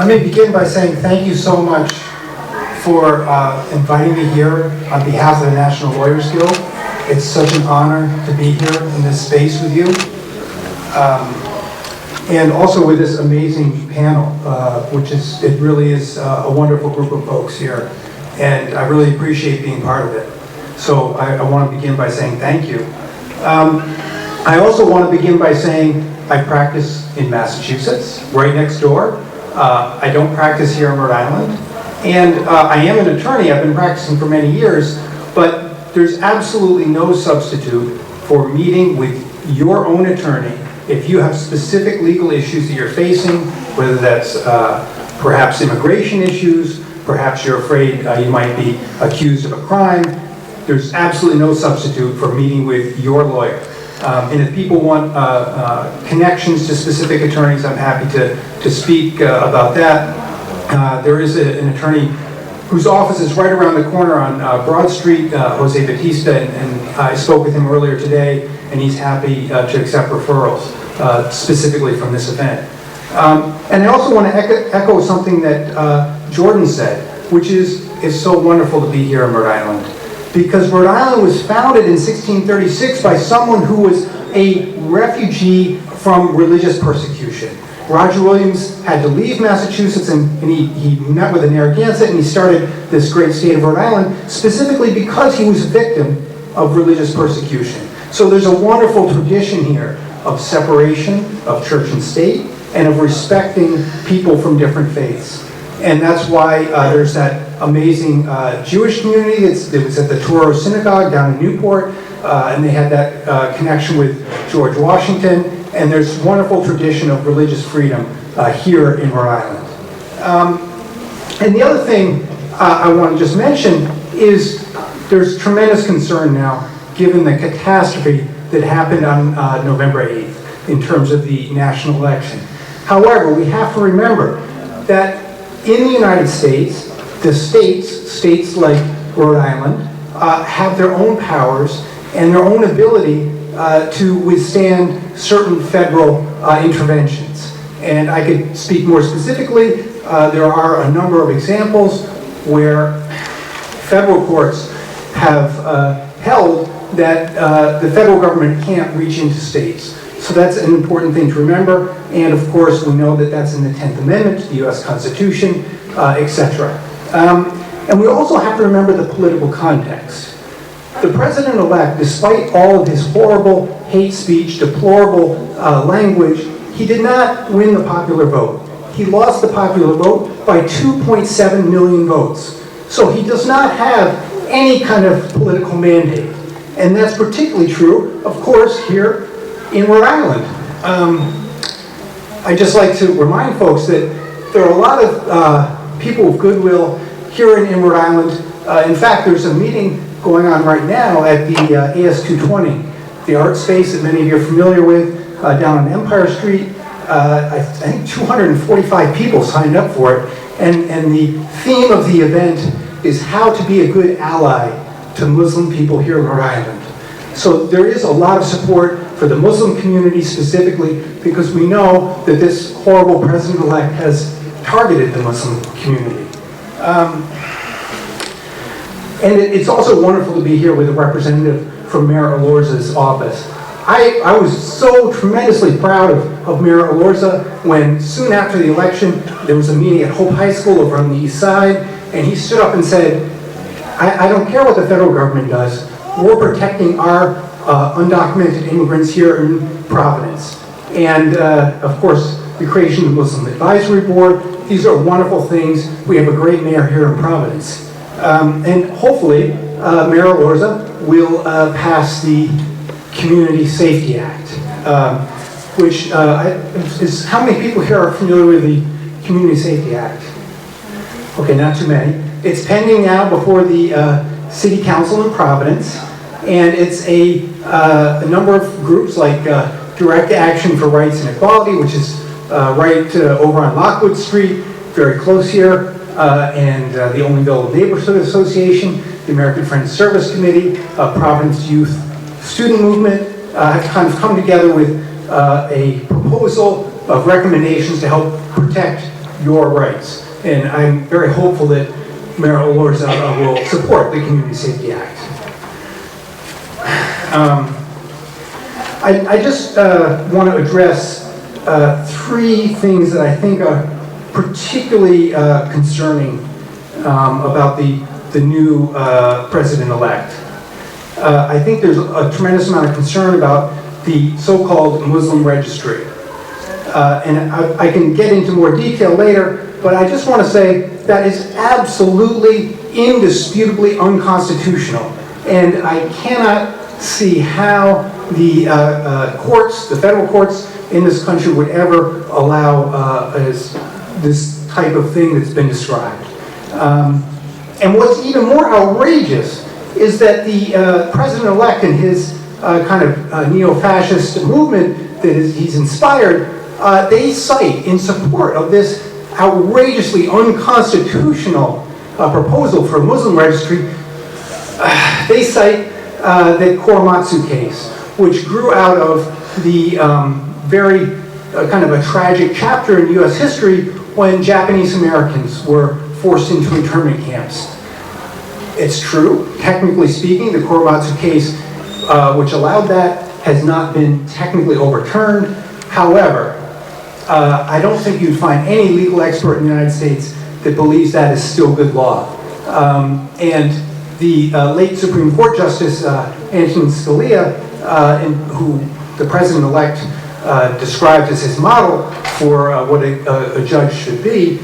Let me begin by saying thank you so much for inviting me here on behalf of the National Lawyers Guild. It's such an honor to be here in this space with you. And also with this amazing panel, it really is a wonderful group of folks here. And I really appreciate being part of it. So I want to begin by saying thank you. I also want to begin by saying I practice in Massachusetts, right next door. I don't practice here in Rhode Island. And I am an attorney. I've been practicing for many years. But there's absolutely no substitute for meeting with your own attorney if you have specific legal issues that you're facing, whether that's perhaps immigration issues, perhaps you're afraid you might be accused of a crime. There's absolutely no substitute for meeting with your lawyer. And if people want connections to specific attorneys, I'm happy to speak about that. There is an attorney whose office is right around the corner on Broad Street, Jose Batista, and I spoke with him earlier today, and he's happy to accept referrals, specifically from this event. And I also want to echo something that Jordan said, which is it's so wonderful to be here in Rhode Island. Because Rhode Island was founded in 1636 by someone who was a refugee from religious persecution. Roger Williams had to leave Massachusetts and he met with a Narragansett and he started this great state of Rhode Island specifically because he was a victim of religious persecution. So there's a wonderful tradition here of separation of church and state and of respecting people from different faiths. And that's why there's that amazing Jewish community that was at the Touro Synagogue down in Newport, and they had that connection with George Washington, and there's wonderful tradition of religious freedom here in Rhode Island. And the other thing I want to just mention is there's tremendous concern now given the catastrophe that happened on November 8th in terms of the national election. However, we have to remember that in the United States, the states like Rhode Island, have their own powers and their own ability to withstand certain federal interventions. And I could speak more specifically, there are a number of examples where federal courts have held that the federal government can't reach into states. So that's an important thing to remember. And of course, we know that that's in the 10th Amendment to the US Constitution, etc. And we also have to remember the political context. The president-elect, despite all of his horrible hate speech, deplorable language, he did not win the popular vote. He lost the popular vote by 2.7 million votes. So he does not have any kind of political mandate. And that's particularly true, of course, here in Rhode Island. I'd just like to remind folks that there are a lot of people of goodwill here in Rhode Island. In fact, there's a meeting going on right now at the AS220, the art space that many of you are familiar with, down on Empire Street. I think 245 people signed up for it, and the theme of the event is how to be a good ally to Muslim people here in Rhode Island. So there is a lot of support for the Muslim community specifically because we know that this horrible president-elect has targeted the Muslim community. And it's also wonderful to be here with a representative from Mayor Elorza's office. I was so tremendously proud of Mayor Elorza when soon after the election there was a meeting at Hope High School over on the east side, and he stood up and said, I don't care what the federal government does, we're protecting our undocumented immigrants here in Providence. And of course, the creation of the Muslim Advisory Board, these are wonderful things. We have a great mayor here in Providence. And hopefully, Mayor Elorza will pass the Community Safety Act, which is, how many people here are familiar with the Community Safety Act? Okay, not too many. It's pending now before the City Council in Providence, and it's a number of groups like Direct Action for Rights and Equality, which is right over on Lockwood Street, very close here, and the Olneyville Neighborhood Association, the American Friends Service Committee, Providence Youth Student Movement, have kind of come together with a proposal of recommendations to help protect your rights. And I'm very hopeful that Mayor Elorza will support the Community Safety Act. I just want to address three things that I think are particularly concerning about the new president-elect. I think there's a tremendous amount of concern about the so-called Muslim registry. And I can get into more detail later, but I just want to say that is absolutely, indisputably unconstitutional. And I cannot see how the courts, the federal courts in this country would ever allow this type of thing that's been described. And what's even more outrageous is that the president-elect and his kind of neo-fascist movement that he's inspired, they cite in support of this outrageously unconstitutional proposal for a Muslim registry, they cite the Korematsu case, which grew out of the very kind of a tragic chapter in U.S. history when Japanese Americans were forced into internment camps. It's true, technically speaking, the Korematsu case, which allowed that, has not been technically overturned. However, I don't think you'd find any legal expert in the United States that believes that is still good law. And the late Supreme Court Justice Antonin Scalia, who the president-elect described as his model for what a judge should be,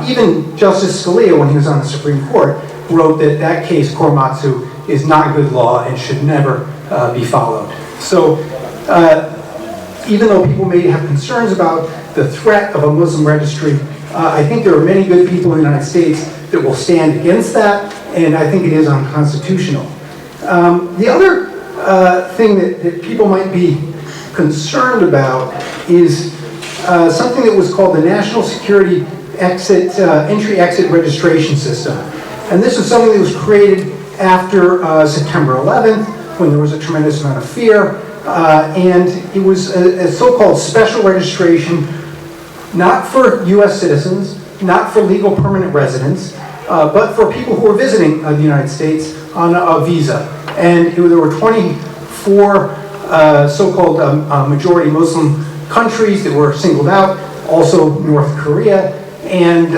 even Justice Scalia, when he was on the Supreme Court, wrote that that case, Korematsu, is not good law and should never be followed. So even though people may have concerns about the threat of a Muslim registry, I think there are many good people in the United States that will stand against that, and I think it is unconstitutional. The other thing that people might be concerned about is something that was called the National Security Entry-Exit Registration System. And this is something that was created after September 11th, when there was a tremendous amount of fear, and it was a so-called special registration, not for U.S. citizens, not for legal permanent residents, but for people who were visiting the United States on a visa. And there were 24 so-called majority Muslim countries that were singled out, also North Korea, and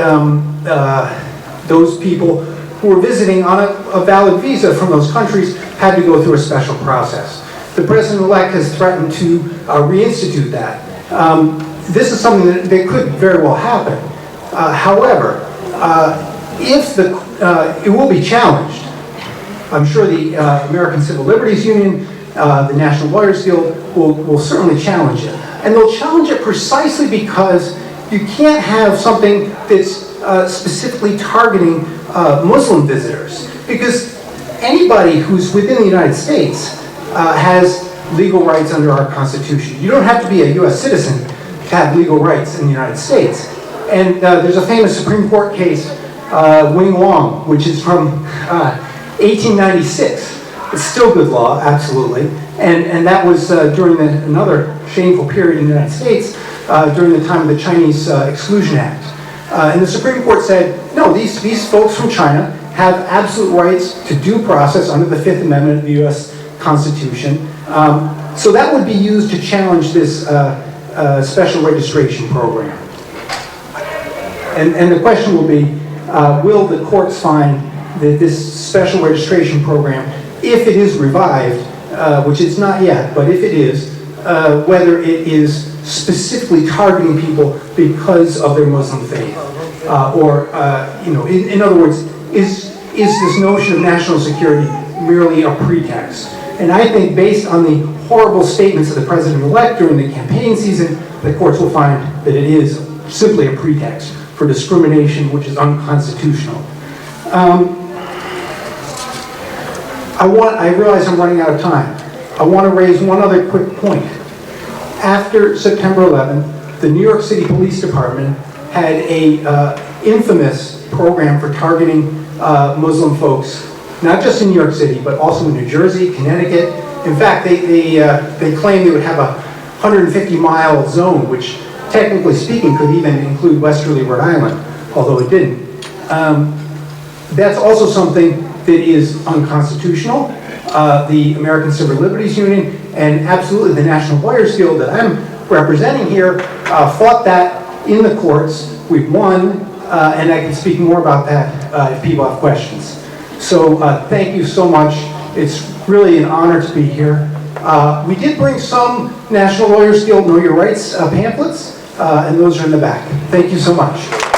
those people who were visiting on a valid visa from those countries had to go through a special process. The president-elect has threatened to reinstitute that. This is something that could very well happen. However, if it will be challenged, I'm sure the American Civil Liberties Union, the National Lawyers Guild will certainly challenge it. And they'll challenge it precisely because you can't have something that's specifically targeting Muslim visitors. Because anybody who's within the United States has legal rights under our Constitution. You don't have to be a U.S. citizen to have legal rights in the United States. And there's a famous Supreme Court case, Wing Wong, which is from 1896. It's still good law, absolutely. And that was during another shameful period in the United States, during the time of the Chinese Exclusion Act. And the Supreme Court said, no, these folks from China have absolute rights to due process under the Fifth Amendment of the U.S. Constitution. So that would be used to challenge this special registration program. And the question will be, will the courts find that this special registration program, if it is revived, which it's not yet, but if it is, whether it is specifically targeting people because of their Muslim faith, or in other words, is this notion of national security merely a pretext? And I think based on the horrible statements of the president-elect during the campaign season, the courts will find that it is simply a pretext for discrimination, which is unconstitutional. I realize I'm running out of time. I want to raise one other quick point. After September 11th, the New York City Police Department had a infamous program for targeting Muslim folks, not just in New York City, but also in New Jersey, Connecticut. In fact, they claimed they would have a 150-mile zone, which technically speaking, could even include Westerly, Rhode Island, although it didn't. That's also something that is unconstitutional. The American Civil Liberties Union and absolutely the National Lawyers Guild that I'm representing here fought that in the courts. We've won, and I can speak more about that if people have questions. So thank you so much. It's really an honor to be here. We did bring some National Lawyers Guild Know Your Rights pamphlets, and those are in the back. Thank you so much.